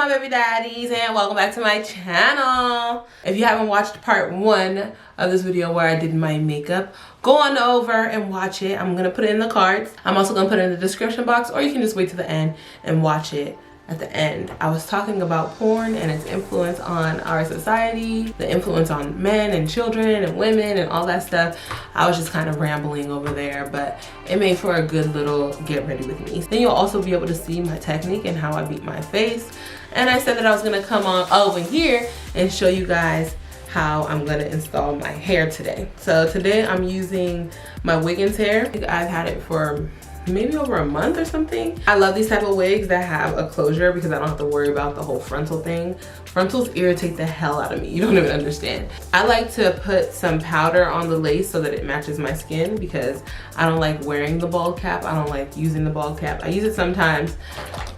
my baby daddies, and welcome back to my channel. If you haven't watched part 1 of this video where I did my makeup, go on over and watch it. I'm gonna put it in the cards. I'm also gonna put it in the description box, or you can just wait to the end and watch it at the end. I was talking about porn and its influence on our society, the influence on men and children and women and all that stuff. I was just kind of rambling over there, but it made for a good little get ready with me. Then you'll also be able to see my technique and how I beat my face. And I said that I was gonna come on over here and show you guys how I'm gonna install my hair today. So today I'm using my Wiggins hair. I've had it for maybe over a month or something. I love these type of wigs that have a closure because I don't have to worry about the whole frontal thing. Frontals irritate the hell out of me. You don't even understand. I like to put some powder on the lace so that it matches my skin because I don't like wearing the bald cap. I don't like using the bald cap. I use it sometimes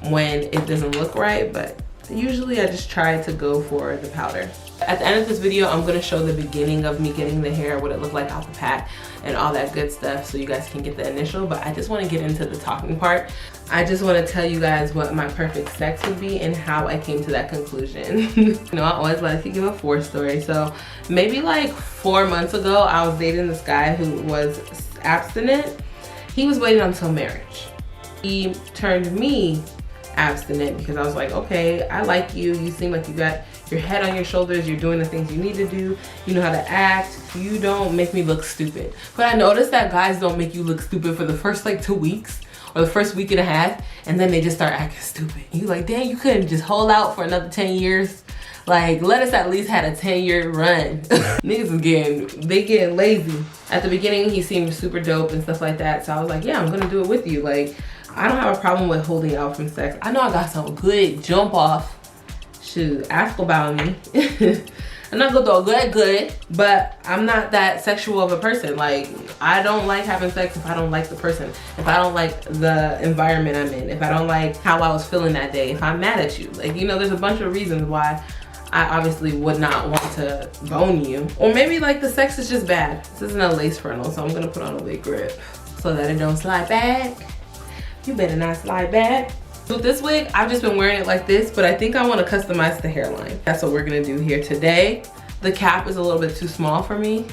when it doesn't look right, but usually I just try to go for the powder. At the end of this video, I'm gonna show the beginning of me getting the hair, what it looked like out the pack and all that good stuff so you guys can get the initial, but I just wanna get into the talking part. I just wanna tell you guys what my perfect sex would be and how I came to that conclusion. You know, I always like to give a 4 story. So maybe like 4 months ago, I was dating this guy who was abstinent. He was waiting until marriage. He turned me abstinent because I was like, okay, I like you. You seem like you got your head on your shoulders. You're doing the things you need to do. You know how to act. You don't make me look stupid. But I noticed that guys don't make you look stupid for the first like 2 weeks or the first week and a half, and then they just start acting stupid. And you're like, dang, you couldn't just hold out for another 10 years. Like, let us at least had a 10-year run. Niggas is getting lazy. At the beginning, he seemed super dope and stuff like that. So I was like, yeah, I'm gonna do it with you. Like, I don't have a problem with holding out from sex. I know I got some good jump off. Shoot, ask about me. I'm not gonna go good, but I'm not that sexual of a person. Like, I don't like having sex if I don't like the person, if I don't like the environment I'm in, if I don't like how I was feeling that day, if I'm mad at you. Like, you know, there's a bunch of reasons why I obviously would not want to bone you. Or maybe like the sex is just bad. This isn't a lace frontal, so I'm gonna put on a wig grip so that it don't slide back. You better not slide back. With this wig, I've just been wearing it like this, but I think I want to customize the hairline. That's what we're gonna do here today. The cap is a little bit too small for me,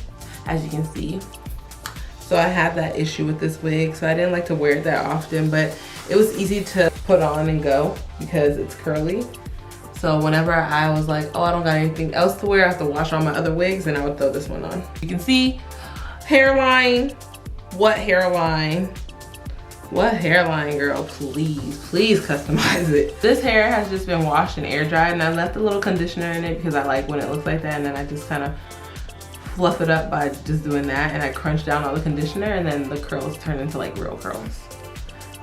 as you can see. So I have that issue with this wig, so I didn't like to wear it that often, but it was easy to put on and go because it's curly. So whenever I was like, oh, I don't got anything else to wear, I have to wash all my other wigs, and I would throw this one on. You can see hairline. What hairline? What hairline, girl? Please customize it. This hair has just been washed and air dried, and I left a little conditioner in it because I like when it looks like that, and then I just kind of fluff it up by just doing that, and I crunch down all the conditioner, and then the curls turn into like real curls.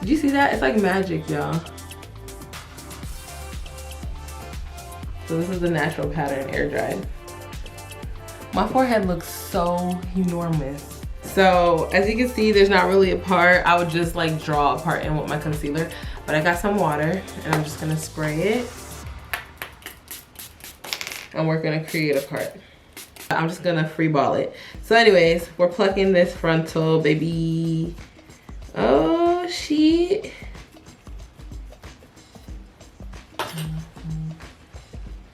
Did you see that? It's like magic, y'all. So this is the natural pattern, air dried. My forehead looks so enormous. So as you can see, there's not really a part. I would just like draw a part in with my concealer, but I got some water and I'm just gonna spray it. And we're gonna create a part. I'm just gonna free ball it. So anyways, we're plucking this frontal, baby. Oh, shit.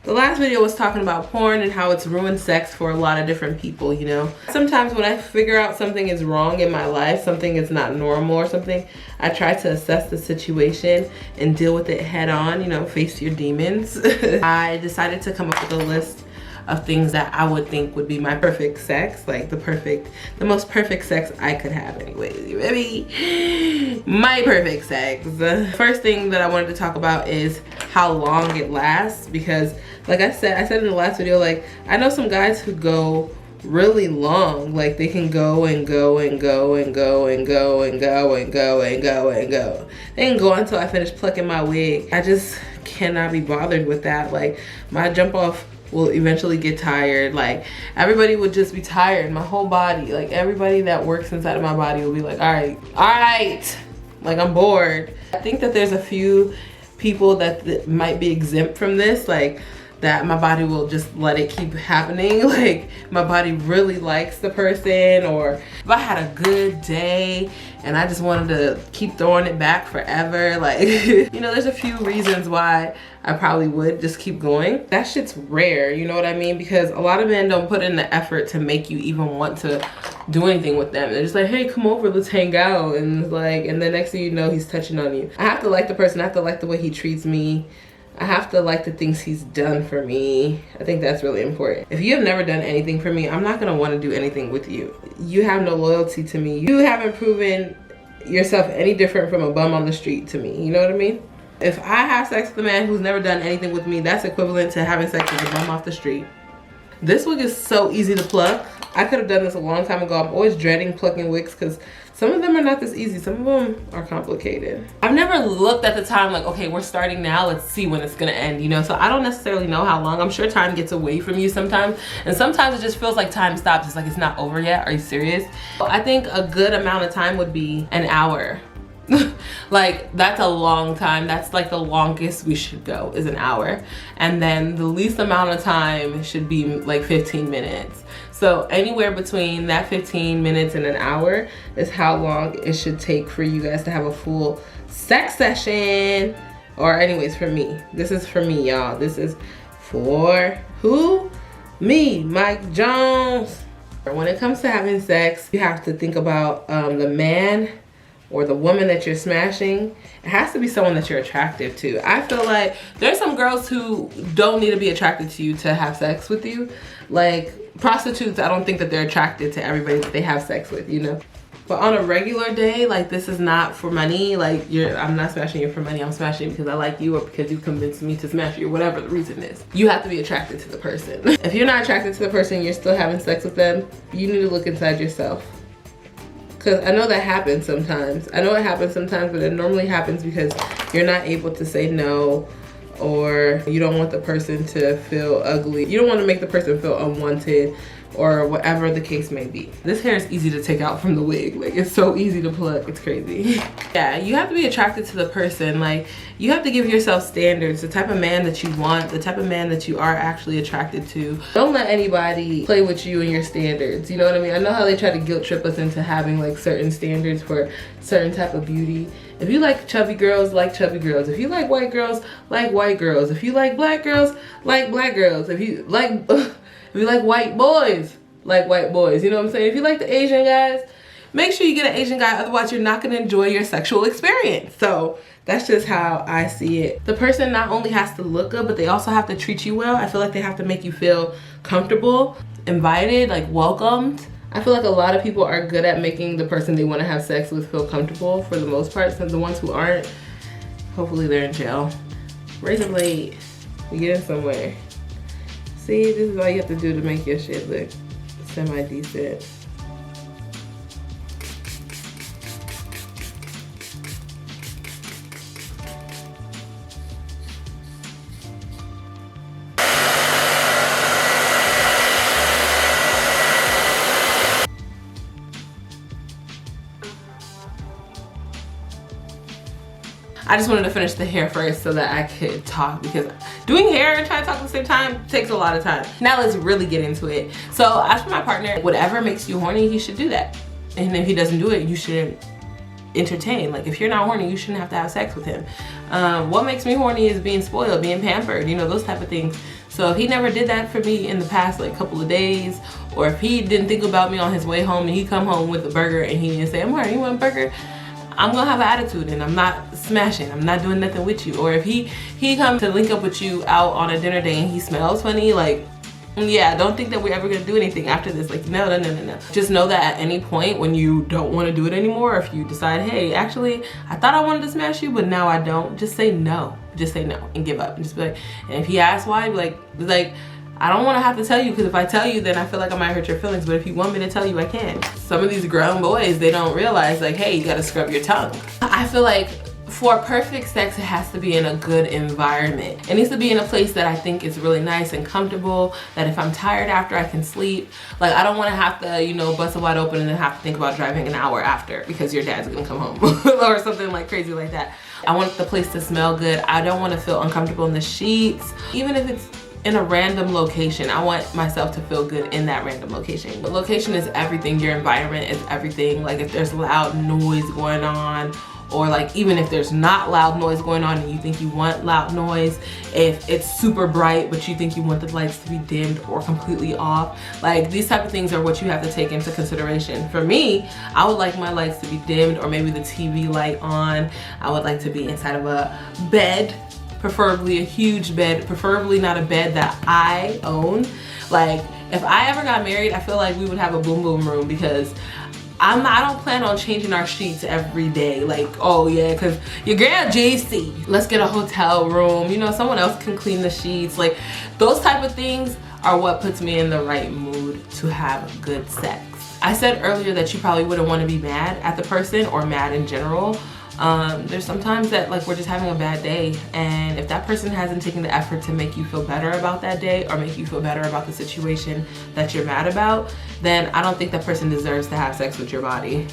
The last video was talking about porn and how it's ruined sex for a lot of different people, you know. Sometimes when I figure out something is wrong in my life, something is not normal or something, I try to assess the situation and deal with it head on, you know, face your demons. I decided to come up with a list of things that I would think would be my perfect sex, like the most perfect sex I could have anyways, you ready? My perfect sex. The first thing that I wanted to talk about is how long it lasts, because like I said in the last video, like I know some guys who go really long, like they can go and go and go and go and go and go and go and go and go. They can go until I finish plucking my wig. I just cannot be bothered with that. Like my jump off will eventually get tired. Like everybody would just be tired, my whole body. Like everybody that works inside of my body will be like, all right, like I'm bored. I think that there's a few people that might be exempt from this, like that my body will just let it keep happening. Like my body really likes the person, or if I had a good day and I just wanted to keep throwing it back forever, like you know, there's a few reasons why I probably would just keep going. That shit's rare, you know what I mean? Because a lot of men don't put in the effort to make you even want to do anything with them. They're just like, hey, come over, let's hang out, and like, and the next thing you know, he's touching on you. I have to like the person, I have to like the way he treats me. I have to like the things he's done for me. I think that's really important. If you have never done anything for me, I'm not gonna wanna do anything with you. You have no loyalty to me. You haven't proven yourself any different from a bum on the street to me, you know what I mean? If I have sex with a man who's never done anything with me, that's equivalent to having sex with a bum off the street. This wig is so easy to pluck. I could have done this a long time ago. I'm always dreading plucking wigs because some of them are not this easy. Some of them are complicated. I've never looked at the time like, okay, we're starting now. Let's see when it's gonna end, you know? So I don't necessarily know how long. I'm sure time gets away from you sometimes. And sometimes it just feels like time stops. It's like, it's not over yet. Are you serious? I think a good amount of time would be an hour. Like that's a long time. That's like the longest we should go is an hour. And then the least amount of time should be like 15 minutes. So anywhere between that 15 minutes and an hour is how long it should take for you guys to have a full sex session. Or anyways, for me. This is for me, y'all. This is for who? Me, Mike Jones. When it comes to having sex, you have to think about the man or the woman that you're smashing. It has to be someone that you're attractive to. I feel like there's some girls who don't need to be attracted to you to have sex with you. Like prostitutes, I don't think that they're attracted to everybody that they have sex with, you know? But on a regular day, like this is not for money. Like I'm not smashing you for money. I'm smashing you because I like you or because you convinced me to smash you or whatever the reason is. You have to be attracted to the person. If you're not attracted to the person and you're still having sex with them, you need to look inside yourself. Because I know that happens sometimes. I know it happens sometimes, but it normally happens because you're not able to say no, or you don't want the person to feel ugly. You don't want to make the person feel unwanted, or whatever the case may be. This hair is easy to take out from the wig. Like it's so easy to pluck, it's crazy. Yeah, you have to be attracted to the person. Like you have to give yourself standards, the type of man that you want, the type of man that you are actually attracted to. Don't let anybody play with you and your standards, you know what I mean? I know how they try to guilt trip us into having like certain standards for certain type of beauty. If you like chubby girls, like chubby girls. If you like white girls, like white girls. If you like black girls, like black girls. If you like white boys, like white boys, you know what I'm saying? If you like the Asian guys, make sure you get an Asian guy, otherwise you're not gonna enjoy your sexual experience. So that's just how I see it. The person not only has to look good, but they also have to treat you well. I feel like they have to make you feel comfortable, invited, like welcomed. I feel like a lot of people are good at making the person they want to have sex with feel comfortable for the most part. So the ones who aren't, hopefully they're in jail. Razor blade, we getting somewhere. See, this is all you have to do to make your shit look semi-decent. I just wanted to finish the hair first so that I could talk, because doing hair and trying to talk at the same time takes a lot of time. Now let's really get into it. So as for my partner, whatever makes you horny, he should do that. And if he doesn't do it, you shouldn't entertain. Like if you're not horny, you shouldn't have to have sex with him. What makes me horny is being spoiled, being pampered, you know, those type of things. So if he never did that for me in the past like couple of days, or if he didn't think about me on his way home and he come home with a burger and he didn't say, Amara, you want a burger? I'm gonna have an attitude and I'm not smashing. I'm not doing nothing with you. Or if he comes to link up with you out on a dinner date and he smells funny, like, yeah, don't think that we're ever gonna do anything after this. Like, no. Just know that at any point when you don't wanna do it anymore, or if you decide, hey, actually, I thought I wanted to smash you, but now I don't, just say no. Just say no and give up. And just be like, and if he asks why, be like, I don't want to have to tell you, because if I tell you, then I feel like I might hurt your feelings. But if you want me to tell you, I can. Some of these grown boys, they don't realize, like, hey, you got to scrub your tongue. I feel like for perfect sex, it has to be in a good environment. It needs to be in a place that I think is really nice and comfortable, that if I'm tired after, I can sleep. Like, I don't want to have to, you know, bust it wide open and then have to think about driving an hour after because your dad's going to come home or something like crazy like that. I want the place to smell good. I don't want to feel uncomfortable in the sheets. Even if it's in a random location. I want myself to feel good in that random location. But location is everything. Your environment is everything. Like if there's loud noise going on, or like even if there's not loud noise going on and you think you want loud noise, if it's super bright but you think you want the lights to be dimmed or completely off, like these type of things are what you have to take into consideration. For me, I would like my lights to be dimmed, or maybe the TV light on. I would like to be inside of a bed, preferably a huge bed, preferably not a bed that I own. Like if I ever got married, I feel like we would have a boom boom room, because I don't plan on changing our sheets every day. Like, oh yeah, cause your girl JC, let's get a hotel room. You know, someone else can clean the sheets. Like those type of things are what puts me in the right mood to have good sex. I said earlier that you probably wouldn't want to be mad at the person or mad in general. There's sometimes that like we're just having a bad day, and if that person hasn't taken the effort to make you feel better about that day or make you feel better about the situation that you're mad about, then I don't think that person deserves to have sex with your body.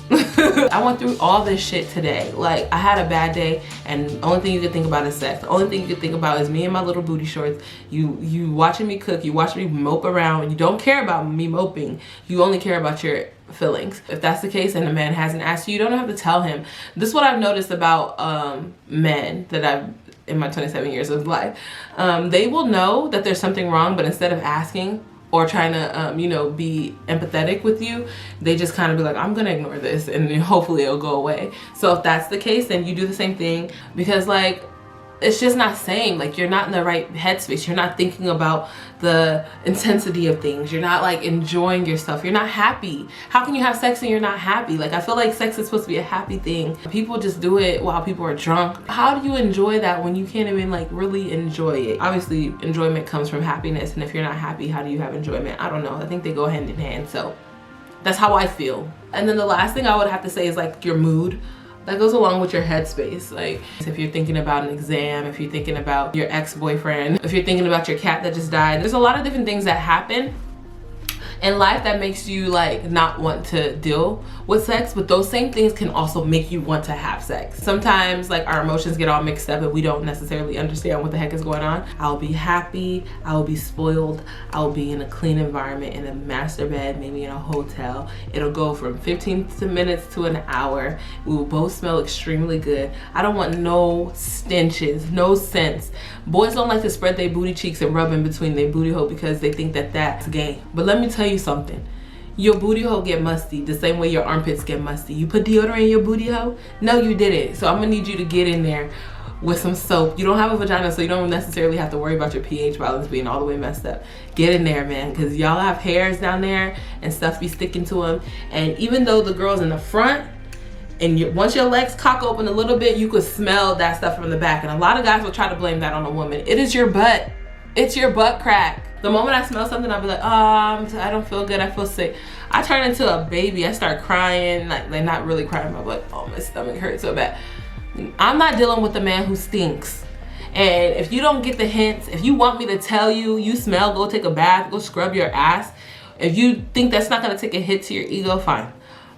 I went through all this shit today. Like I had a bad day, and the only thing you can think about is sex. The only thing you can think about is me and my little booty shorts. You watching me cook, you watching me mope around. You don't care about me moping. You only care about your feelings. If that's the case and the man hasn't asked you, you don't have to tell him. This is what I've noticed about men that I've in my 27 years of life. They will know that there's something wrong, but instead of asking or trying to you know, be empathetic with you, they just kind of be like, I'm gonna ignore this and hopefully it'll go away. So if that's the case, then you do the same thing, because like it's just not same. Like you're not in the right headspace. You're not thinking about the intensity of things. You're not like enjoying yourself. You're not happy. How can you have sex and you're not happy? Like I feel like sex is supposed to be a happy thing. People just do it while people are drunk. How do you enjoy that when you can't even like really enjoy it? Obviously enjoyment comes from happiness, and if you're not happy, how do you have enjoyment? I don't know. I think they go hand in hand. So that's how I feel. And then the last thing I would have to say is like your mood. That goes along with your headspace. Like if you're thinking about an exam, if you're thinking about your ex-boyfriend, if you're thinking about your cat that just died, there's a lot of different things that happen in life that makes you like not want to deal with sex, but those same things can also make you want to have sex. Sometimes like our emotions get all mixed up and we don't necessarily understand what the heck is going on. I'll be happy, I'll be spoiled, I'll be in a clean environment, in a master bed, maybe in a hotel. It'll go from 15 minutes to an hour. We will both smell extremely good. I don't want no stenches, no scents. Boys don't like to spread their booty cheeks and rub in between their booty hole because they think that that's gay. But let me tell you something. Your booty hole get musty the same way your armpits get musty. You put deodorant in your booty hole? No, you didn't. So I'm gonna need you to get in there with some soap. You don't have a vagina, so you don't necessarily have to worry about your pH balance being all the way messed up. Get in there, man, because y'all have hairs down there and stuff be sticking to them. And even though the girl's in the front, and once your legs cock open a little bit, you could smell that stuff from the back. And a lot of guys will try to blame that on a woman. It is your butt. It's your butt crack. The moment I smell something, I'll be like, I don't feel good, I feel sick. I turn into a baby. I start crying, like not really crying, but I'm like, oh, my stomach hurts so bad. I'm not dealing with a man who stinks. And if you don't get the hints, if you want me to tell you, you smell, go take a bath, go scrub your ass. If you think that's not gonna take a hit to your ego, fine.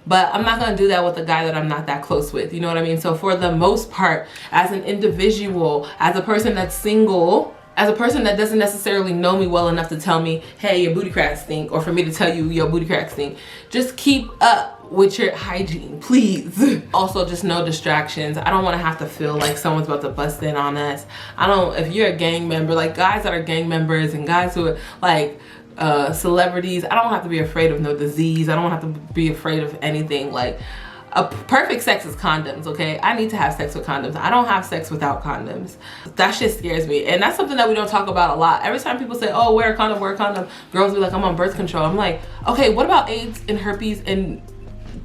But I'm not gonna do that with a guy that I'm not that close with, you know what I mean? So for the most part, as an individual, as a person that's single, as a person that doesn't necessarily know me well enough to tell me, hey, your booty cracks stink, or for me to tell you your booty cracks stink, just keep up with your hygiene, please. Also, just no distractions. I don't want to have to feel like someone's about to bust in on us. If you're a gang member, like guys that are gang members and guys who are like celebrities, I don't have to be afraid of no disease. I don't have to be afraid of anything. Like, a perfect sex is condoms, okay? I need to have sex with condoms. I don't have sex without condoms. That shit scares me. And that's something that we don't talk about a lot. Every time people say, oh, wear a condom, wear a condom, girls be like, I'm on birth control. I'm like, okay, what about AIDS and herpes and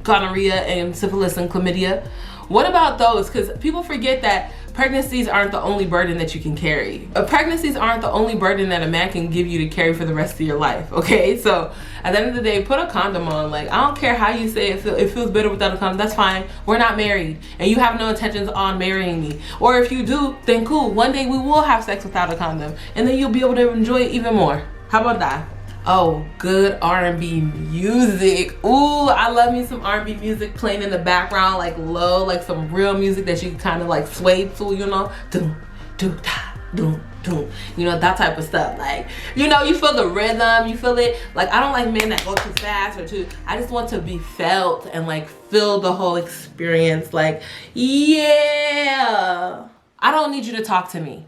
gonorrhea and syphilis and chlamydia? What about those? Because people forget that pregnancies aren't the only burden that you can carry. Pregnancies aren't the only burden that a man can give you to carry for the rest of your life, okay? So at the end of the day, put a condom on. Like, I don't care how you say it feels better without a condom. That's fine. We're not married and you have no intentions on marrying me. Or if you do, then cool. One day we will have sex without a condom and then you'll be able to enjoy it even more. How about that? Oh, good R&B music. Ooh, I love me some R&B music playing in the background, like low, like some real music that you can kind of like sway to, you know? Doom, doom, da, doom, doom, you know, that type of stuff. Like, you know, you feel the rhythm, you feel it. Like, I don't like men that go too fast or too, I just want to be felt and like feel the whole experience. Like, yeah, I don't need you to talk to me.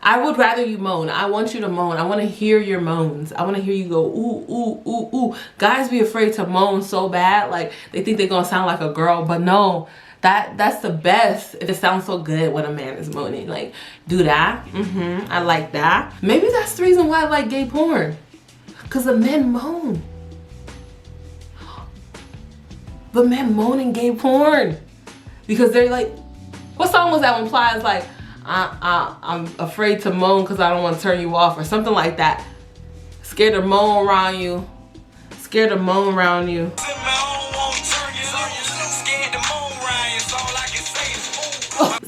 I would rather you moan. I want you to moan. I want to hear your moans. I want to hear you go, ooh, ooh, ooh, ooh. Guys be afraid to moan so bad. Like, they think they're going to sound like a girl. But no, that's the best. It sounds so good when a man is moaning. Like, do that. I like that. Maybe that's the reason why I like gay porn. Because the men moan. The men moan in gay porn. Because they're like, what song was that when Plies like, I'm afraid to moan because I don't want to turn you off or something like that. Scared to moan around you. Scared to moan around you.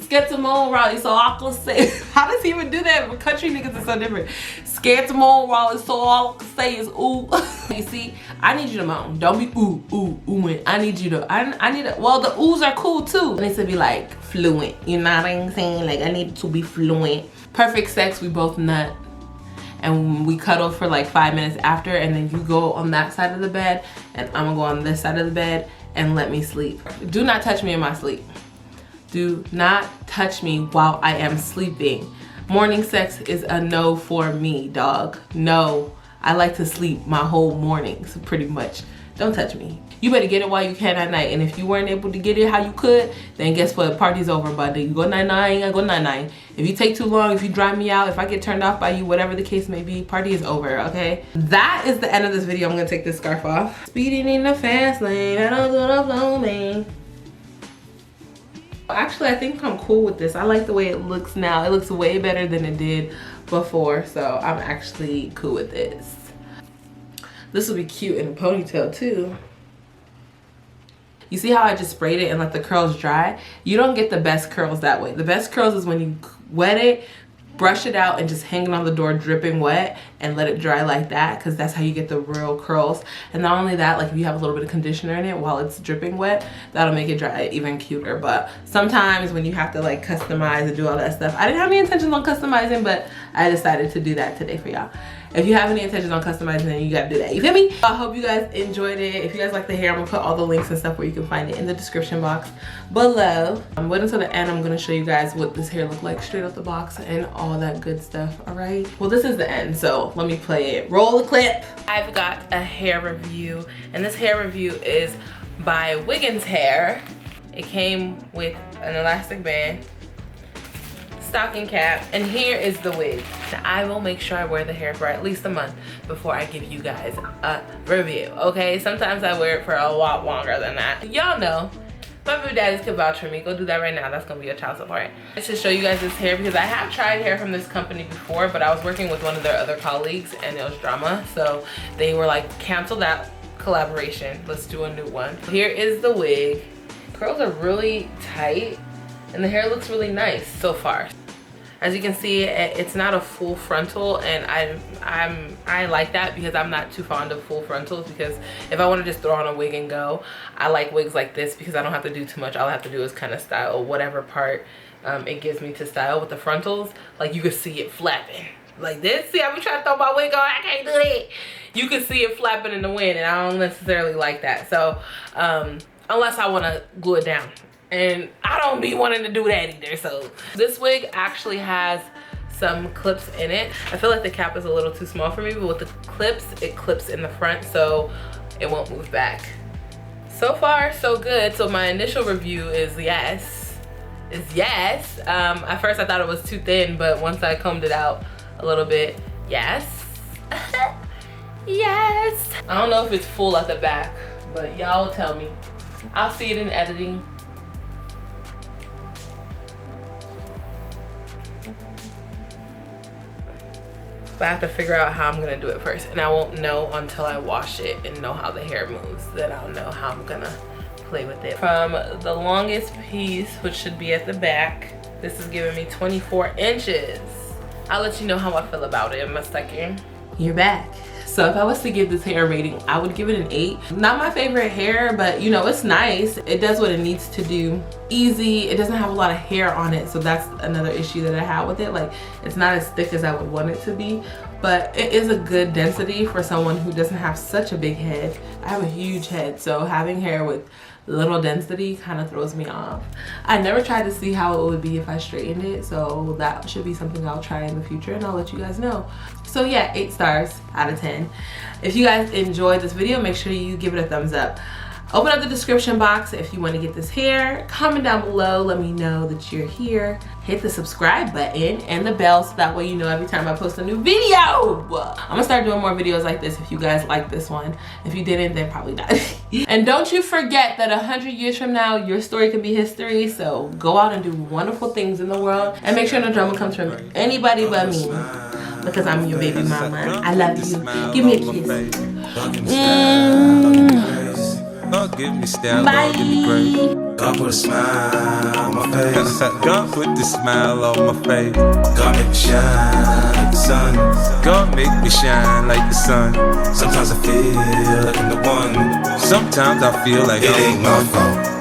Scared to moan around you, so I can say. How does he even do that? Country niggas are so different. Scared to moan around you, so all I can say is ooh. You see, I need you to moan. Don't be ooh, ooh, oohing. I need you to, I need to, well, the oohs are cool too. It needs to be like fluent, you know what I'm saying? Like, I need to be fluent. Perfect sex, we both nut. And we cuddle for like 5 minutes after, and then you go on that side of the bed, and I'm gonna go on this side of the bed and let me sleep. Do not touch me in my sleep. Do not touch me while I am sleeping. Morning sex is a no for me, dog. No. I like to sleep my whole morning, so pretty much. Don't touch me. You better get it while you can at night. And if you weren't able to get it how you could, then guess what? Party's over, buddy. You go night-night, I go night-night. If you take too long, if you drive me out, if I get turned off by you, whatever the case may be, party is over, okay? That is the end of this video. I'm gonna take this scarf off. Speeding in the fast lane, I don't do the slow lane. Actually, I think I'm cool with this. I like the way it looks now. It looks way better than it did before, so I'm actually cool with this. This will be cute in a ponytail too. You see how I just sprayed it and let the curls dry? You don't get the best curls that way. The best curls is when you wet it, brush it out, and just hang it on the door dripping wet and let it dry like that, because that's how you get the real curls. And not only that, like if you have a little bit of conditioner in it while it's dripping wet, that'll make it dry even cuter. But sometimes when you have to like customize and do all that stuff, I didn't have any intentions on customizing, but I decided to do that today for y'all. If you have any intentions on customizing, then you gotta do that. You feel me? I hope you guys enjoyed it. If you guys like the hair, I'm gonna put all the links and stuff where you can find it in the description box below. Wait until the end. I'm gonna show you guys what this hair looked like straight out the box and all that good stuff, all right? Well, this is the end, so let me play it. Roll the clip. I've got a hair review, and this hair review is by Wiggins Hair. It came with an elastic band, stocking cap, and here is the wig. I will make sure I wear the hair for at least a month before I give you guys a review, okay? Sometimes I wear it for a lot longer than that. Y'all know, my baby daddies can vouch for me. Go do that right now. That's gonna be a child support. I should show you guys this hair because I have tried hair from this company before, but I was working with one of their other colleagues and it was drama. So they were like, cancel that collaboration. Let's do a new one. Here is the wig. Curls are really tight and the hair looks really nice so far. As you can see, it's not a full frontal, and I like that because I'm not too fond of full frontals, because if I want to just throw on a wig and go, I like wigs like this because I don't have to do too much. All I have to do is kind of style whatever part it gives me to style. With the frontals, like you can see it flapping like this. See, I've been trying to throw my wig on, I can't do it. You can see it flapping in the wind, and I don't necessarily like that. So unless I want to glue it down. And I don't be wanting to do that either. So this wig actually has some clips in it. I feel like the cap is a little too small for me, but with the clips, it clips in the front so it won't move back. So far, so good. So my initial review is yes. At first I thought it was too thin, but once I combed it out a little bit, yes. Yes. I don't know if it's full at the back, but y'all tell me. I'll see it in editing. But I have to figure out how I'm gonna do it first, and I won't know until I wash it and know how the hair moves. Then I'll know how I'm gonna play with it. From the longest piece, which should be at the back, this is giving me 24 inches. I'll let you know how I feel about it in a second. you're back. So if I was to give this hair a rating, I would give it an 8. Not my favorite hair, but you know, it's nice. It does what it needs to do. Easy. It doesn't have a lot of hair on it, so that's another issue that I have with it. Like, it's not as thick as I would want it to be, but it is a good density for someone who doesn't have such a big head. I have a huge head, so having hair with little density kind of throws me off. I never tried to see how it would be if I straightened it, so that should be something I'll try in the future, and I'll let you guys know. So yeah, 8 stars out of 10. If you guys enjoyed this video, make sure you give it a thumbs up. Open up the description box if you want to get this hair. Comment down below, let me know that you're here. Hit the subscribe button and the bell so that way you know every time I post a new video. I'm gonna start doing more videos like this if you guys like this one. If you didn't, then probably not. And don't you forget that 100 years from now, your story can be history. So go out and do wonderful things in the world, and make sure no drama comes from anybody but me, because I'm your baby mama. I love you. Give me a kiss. God give me style, Bye. God give me grace. God put a smile on my face. God put the smile on my face. God make me shine like the sun. God make me shine like the sun. Sometimes I feel like I'm the one. Sometimes I feel like It I'm ain't my fault.